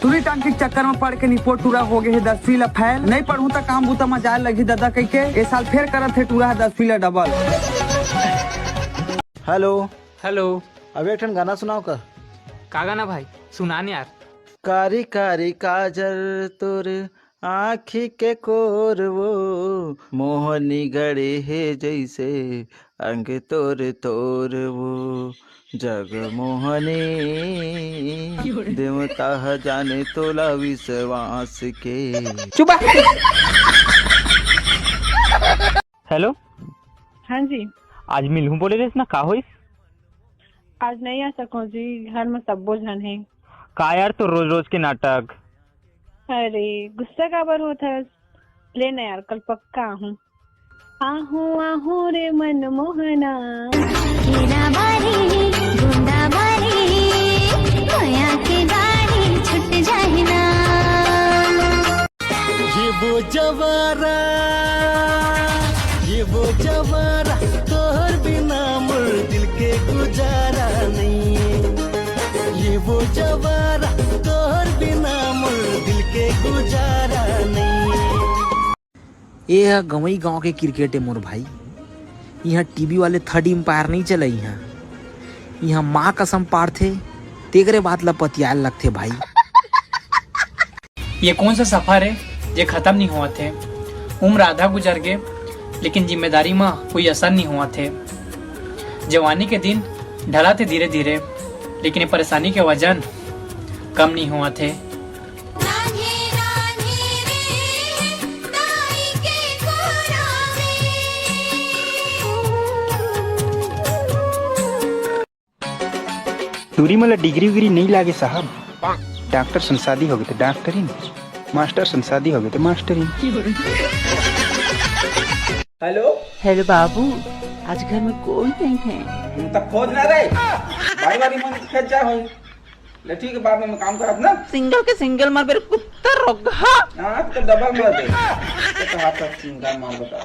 तुरी टांकी के चक्कर में पड़ के निपोट टूरा हो गए है 10 फीला फैल। नहीं पढ़ू तो काम बूता में जाए लगी दादा कह के ए साल फिर करत है टूरा है 10 फीला डबल। Hello hello. अब एक ठन गाना सुनाओ का गाना भाई सुनान यार। कारी कारी काजल तोर आँखी के कोर वो मोहनी गड़े है जैसे अंग तोर तोर वो जग मोहनी देवता जाने तोला विश्वास के। चुप। हेलो। हाँ जी। आज मिलूं बोले रहे ना का होइस? आज नहीं आ सको जी, घर में सब बोझन है। का यार तो रोज रोज के नाटक। अरे गुस्सा का बर होता है लेना यार, कल पक्का हूँ। आहू आहू रे मन मोहना हीरा बारी गुंडा बारी माया के गाड़ी छुट जाए ना। ये वो जवारा तोहर बिना मोर दिल के गुजारा नहीं। ये वो जवारा तोहर बिना मोर दिल के गुजारा नहीं। ये है गवई गांव के क्रिकेट है मोर भाई। यहाँ टीवी वाले थर्ड एम्पायर नहीं चले। यहाँ माँ कसम पार थे तेगरे बात लपतियाल लगते भाई। ये कौन सा सफर है ये खत्म नहीं हुआ थे। उम्र आधा गुजर गए लेकिन जिम्मेदारी में कोई असर नहीं हुआ थे। जवानी के दिन ढला थे धीरे धीरे लेकिन ये परेशानी के वजन कम नहीं हुआ थे। दूरी मतलब डिग्री विग्री नहीं लागे साहब। डॉक्टर सन शादी हो गई तो डॉक्टरी, मास्टर सन शादी हो गई तो मास्टरी। हेलो हेलो बाबू, आज घर में कोई नहीं है। तब खोज ना रे भाई वाली मन खेत जा होई ले। ठीक है बाद में काम करब ना। सिंगल के सिंगल मार बेर कुत्ता रोगा। हां तो डबल मार दे तो हाथ सिंगल मार बता।